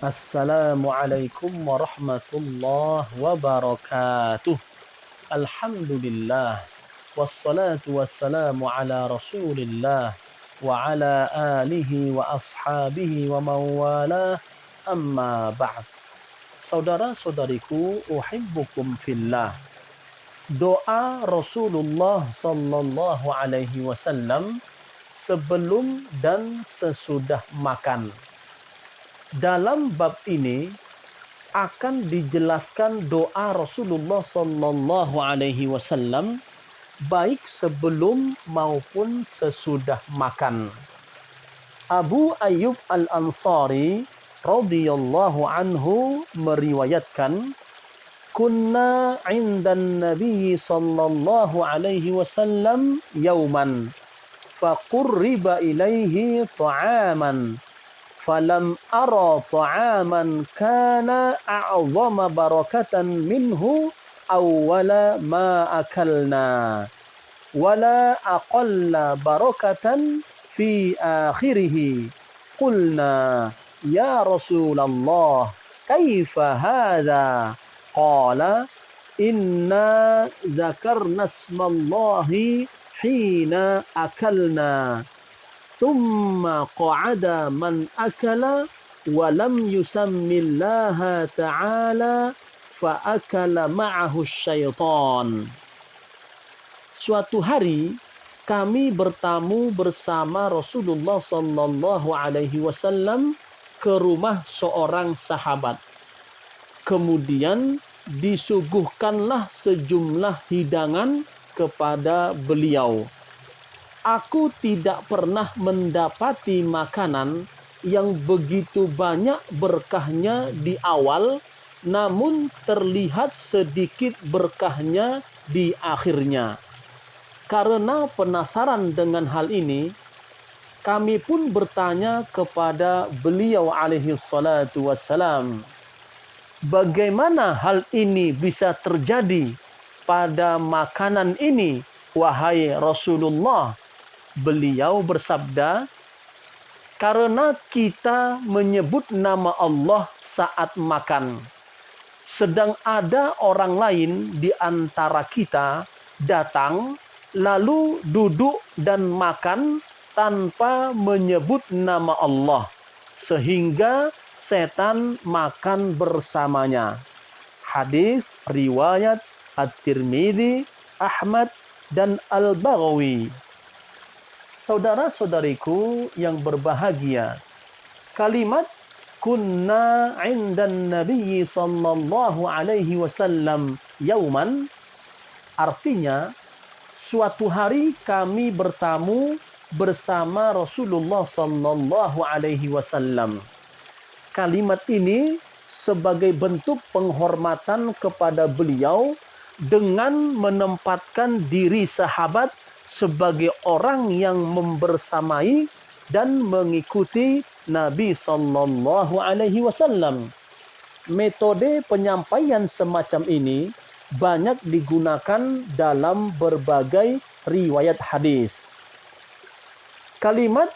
Assalamualaikum warahmatullahi wabarakatuh. Alhamdulillah. Wassalatu wassalamu ala rasulillah. Wa ala alihi wa ashabihi wa mawalah. Amma ba'd. Saudara-saudariku, uhibbukum fillah. Doa Rasulullah sallallahu alaihi wasallam sebelum dan sesudah makan. Dalam bab ini akan dijelaskan doa Rasulullah sallallahu alaihi wasallam baik sebelum maupun sesudah makan. Abu Ayyub Al-Ansari radhiyallahu anhu meriwayatkan, kunna 'indan Nabi sallallahu alaihi wasallam yauman faqurriba ilaihi ta'aman falam ara ta'aman kana a'zama barakatan minhu awwala ma akalna wala aqalla barakatan fi akhirih. Qulna ya Rasulullah kaifa hadha? Qala inna zakarna ismallahi hina akalna ثم قعد من أكل ولم يسم الله تعالى فأكل معه الشيطان. Suatu hari kami bertamu bersama Rasulullah sallallahu alaihi wasallam ke rumah seorang sahabat. Kemudian disuguhkanlah sejumlah hidangan kepada beliau. Aku tidak pernah mendapati makanan yang begitu banyak berkahnya di awal, namun terlihat sedikit berkahnya di akhirnya. Karena penasaran dengan hal ini, kami pun bertanya kepada beliau alaihi salatu wassalam, bagaimana hal ini bisa terjadi pada makanan ini, wahai Rasulullah? Beliau bersabda, karena kita menyebut nama Allah saat makan, sedang ada orang lain di antara kita datang lalu duduk dan makan tanpa menyebut nama Allah, sehingga setan makan bersamanya. Hadis riwayat At-Tirmidzi, Ahmad dan Al-Baghawi. Saudara-saudariku yang berbahagia, kalimat kunna 'indan Nabi sallallahu alaihi wasallam yauman artinya suatu hari kami bertamu bersama Rasulullah sallallahu alaihi wasallam. Kalimat ini sebagai bentuk penghormatan kepada beliau dengan menempatkan diri sahabat sebagai orang yang membersamai dan mengikuti Nabi sallallahu alaihi wasallam. Metode penyampaian semacam ini banyak digunakan dalam berbagai riwayat hadis. Kalimat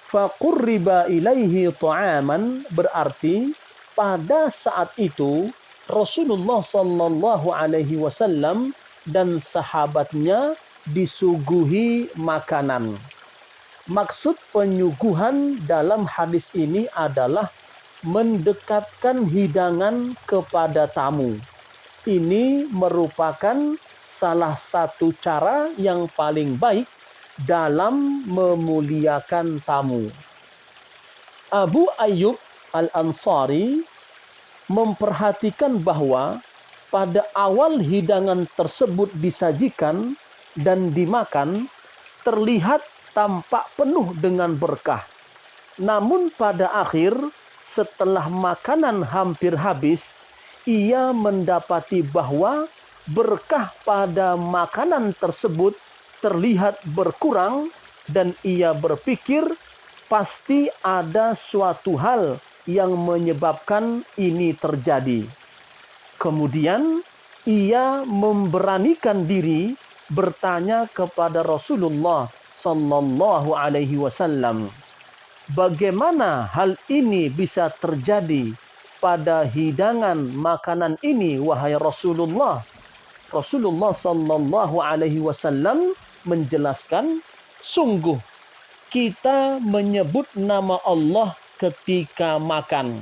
faqurriba ilaihi ta'aman berarti pada saat itu Rasulullah sallallahu alaihi wasallam dan sahabatnya disuguhi makanan. Maksud penyuguhan dalam hadis ini adalah mendekatkan hidangan kepada tamu. Ini merupakan salah satu cara yang paling baik dalam memuliakan tamu. Abu Ayyub Al-Ansari memperhatikan bahwa pada awal hidangan tersebut disajikan dan dimakan, terlihat tampak penuh dengan berkah. Namun pada akhir, setelah makanan hampir habis, ia mendapati bahwa berkah pada makanan tersebut terlihat berkurang dan ia berpikir pasti ada suatu hal yang menyebabkan ini terjadi. Kemudian ia memberanikan diri bertanya kepada Rasulullah sallallahu alaihi wasallam, bagaimana hal ini bisa terjadi pada hidangan makanan ini, wahai Rasulullah. Rasulullah sallallahu alaihi wasallam menjelaskan, sungguh kita menyebut nama Allah ketika makan.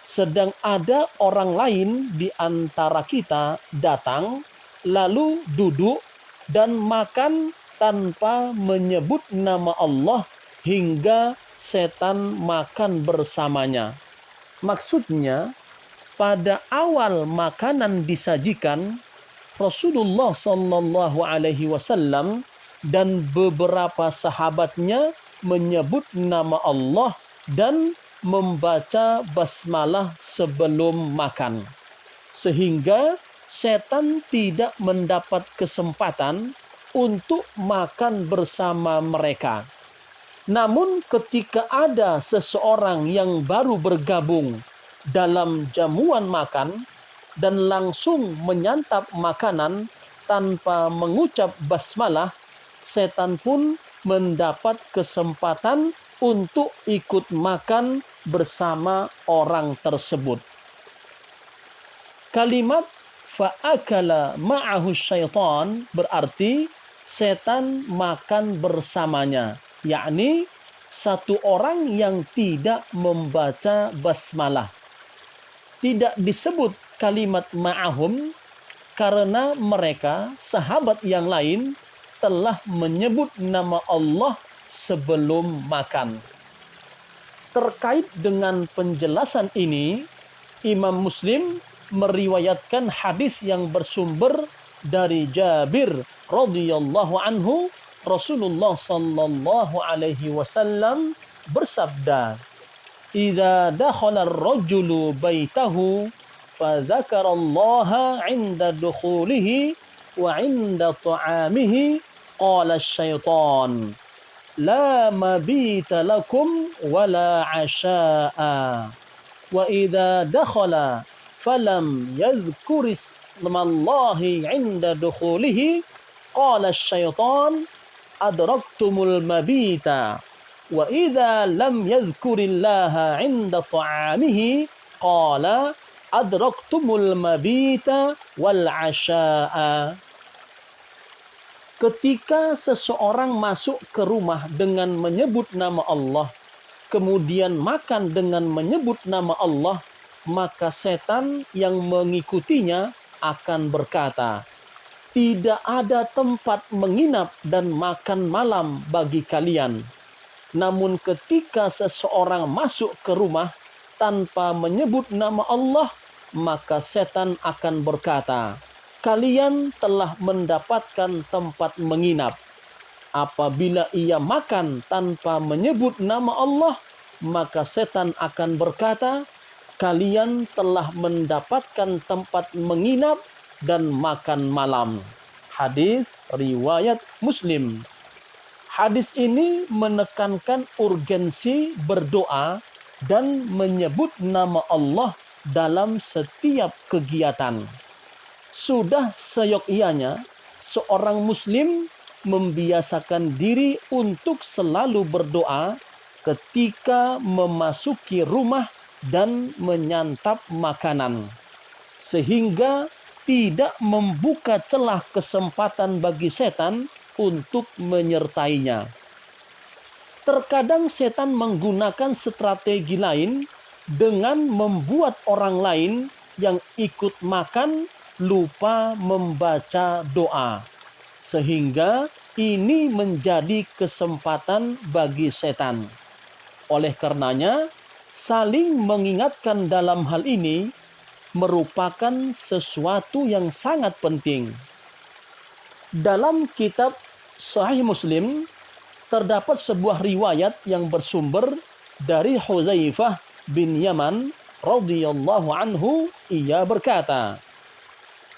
Sedang ada orang lain di antara kita datang, lalu duduk dan makan tanpa menyebut nama Allah hingga setan makan bersamanya. Maksudnya, pada awal makanan disajikan, Rasulullah sallallahu alaihi wasallam dan beberapa sahabatnya menyebut nama Allah dan membaca basmalah sebelum makan. Sehingga setan tidak mendapat kesempatan untuk makan bersama mereka. Namun ketika ada seseorang yang baru bergabung dalam jamuan makan dan langsung menyantap makanan tanpa mengucap basmalah, setan pun mendapat kesempatan untuk ikut makan bersama orang tersebut. Kalimat fa'akala ma'ahu syaitan berarti setan makan bersamanya, yakni satu orang yang tidak membaca basmalah. Tidak disebut kalimat ma'ahum karena mereka, sahabat yang lain, telah menyebut nama Allah sebelum makan. Terkait dengan penjelasan ini, Imam Muslim meriwayatkan hadis yang bersumber dari Jabir radhiyallahu anhu. Rasulullah sallallahu alaihi wasallam bersabda, "Idza dakhala ar-rajulu baitahu fa dzakara Allah 'inda dukhulihi wa 'inda ta'amihi qala asy-syaitan la mabita lakum wa la 'asha'a wa idza dakhala falam yadhkur ismallahi 'inda dukhulihi qala asy-syaitan adraktumul mabita wa idza lam yadhkurillaha 'inda ta'amihi qala adraktumul mabita wal 'asha'a." Ketika seseorang masuk ke rumah dengan menyebut nama Allah, kemudian makan dengan menyebut nama Allah, maka setan yang mengikutinya akan berkata, "Tidak ada tempat menginap dan makan malam bagi kalian." Namun ketika seseorang masuk ke rumah tanpa menyebut nama Allah, maka setan akan berkata, "Kalian telah mendapatkan tempat menginap." Apabila ia makan tanpa menyebut nama Allah, maka setan akan berkata, "Kalian telah mendapatkan tempat menginap dan makan malam." Hadis riwayat Muslim. Hadis ini menekankan urgensi berdoa dan menyebut nama Allah dalam setiap kegiatan. Sudah seyogyanya seorang muslim membiasakan diri untuk selalu berdoa ketika memasuki rumah dan menyantap makanan, sehingga tidak membuka celah kesempatan bagi setan untuk menyertainya. Terkadang setan menggunakan strategi lain dengan membuat orang lain yang ikut makan lupa membaca doa, sehingga ini menjadi kesempatan bagi setan. Oleh karenanya, saling mengingatkan dalam hal ini merupakan sesuatu yang sangat penting. Dalam kitab Sahih Muslim terdapat sebuah riwayat yang bersumber dari Hudzaifah bin Yaman radhiyallahu anhu. Ia berkata,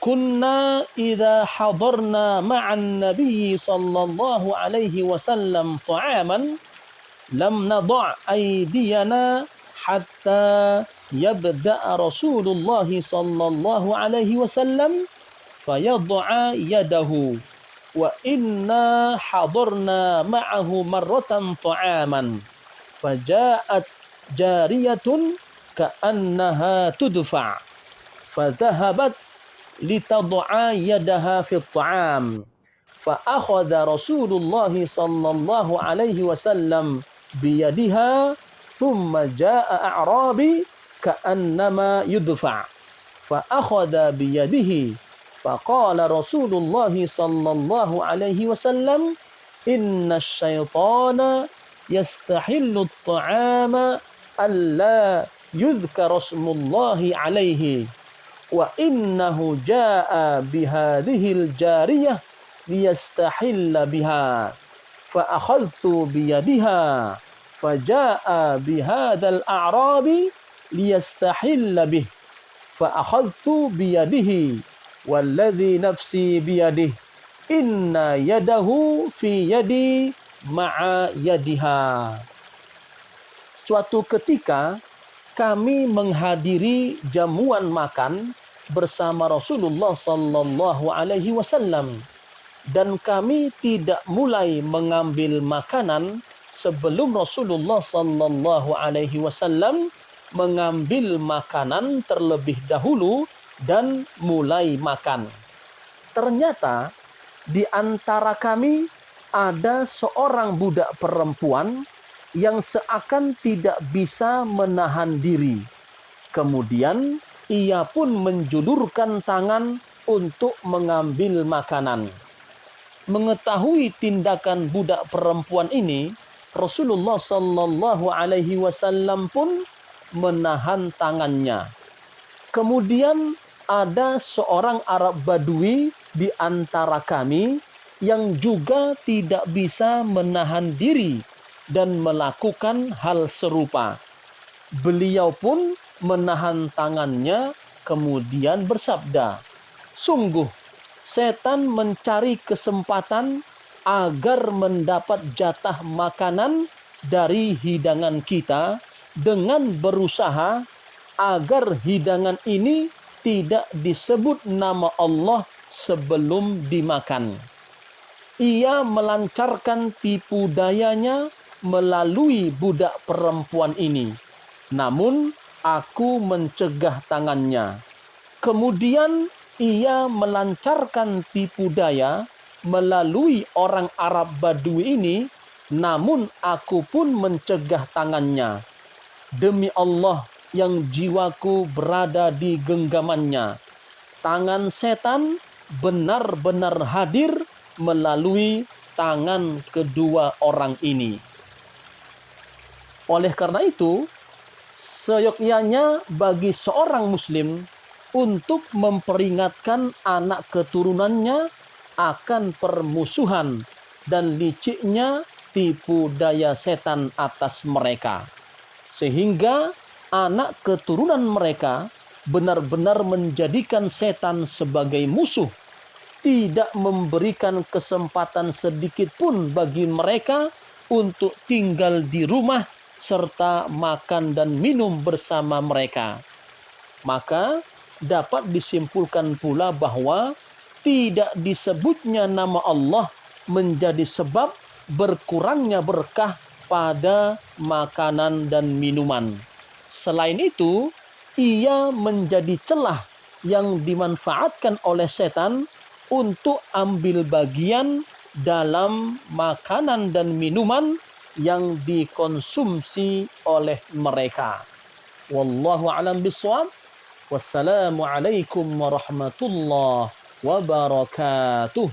"Kunna idza hadarna ma'an nabiy sallallahu alaihi wasallam ta'aman lam nadha' aydiyana hatta yabda'a Rasulullah sallallahu alaihi wasallam fayad'a yadahu wa inna hadarna ma'ahu marratan ta'aman faja'at jariyatun كأنها تدفع فذهبت لتضع يدها في الطعام فأخذ رسول الله صلى الله عليه وسلم بيدها ثم جاء أعرابي كأنما يدفع فأخذ بيده فقال رسول الله صلى الله عليه وسلم إن الشيطان يستحل الطعام ألا يذكر اسم الله عليه وإنه جاء بهذه الجارية ليستحل بها فأخذت بيدها فجاء بهذا الأعرابي ليستحل به فأخذت بيده والذي نفسي بيده إن يده في يدي مع يدها. Suatu ketika kami menghadiri jamuan makan bersama Rasulullah sallallahu alaihi wasallam dan kami tidak mulai mengambil makanan sebelum Rasulullah sallallahu alaihi wasallam mengambil makanan terlebih dahulu dan mulai makan. Ternyata di antara kami ada seorang budak perempuan yang seakan tidak bisa menahan diri. Kemudian ia pun menjulurkan tangan untuk mengambil makanan. Mengetahui tindakan budak perempuan ini, Rasulullah sallallahu alaihi wasallam pun menahan tangannya. Kemudian ada seorang Arab Badui di antara kami yang juga tidak bisa menahan diri dan melakukan hal serupa. Beliau pun menahan tangannya kemudian bersabda, "Sungguh setan mencari kesempatan agar mendapat jatah makanan dari hidangan kita dengan berusaha agar hidangan ini tidak disebut nama Allah sebelum dimakan." Ia melancarkan tipu dayanya melalui budak perempuan ini. Namun aku mencegah tangannya. Kemudian ia melancarkan tipu daya melalui orang Arab Badui ini, namun aku pun mencegah tangannya. Demi Allah yang jiwaku berada di genggamannya, tangan setan benar-benar hadir melalui tangan kedua orang ini. Oleh karena itu, seyogyanya bagi seorang muslim untuk memperingatkan anak keturunannya akan permusuhan dan liciknya tipu daya setan atas mereka, sehingga anak keturunan mereka benar-benar menjadikan setan sebagai musuh, tidak memberikan kesempatan sedikit pun bagi mereka untuk tinggal di rumah serta makan dan minum bersama mereka. Maka dapat disimpulkan pula bahwa tidak disebutnya nama Allah menjadi sebab berkurangnya berkah pada makanan dan minuman. Selain itu, ia menjadi celah yang dimanfaatkan oleh setan untuk ambil bagian dalam makanan dan minuman yang dikonsumsi oleh mereka. Wallahu a'lam bishawab. Wassalamu alaikum warahmatullahi wabarakatuh.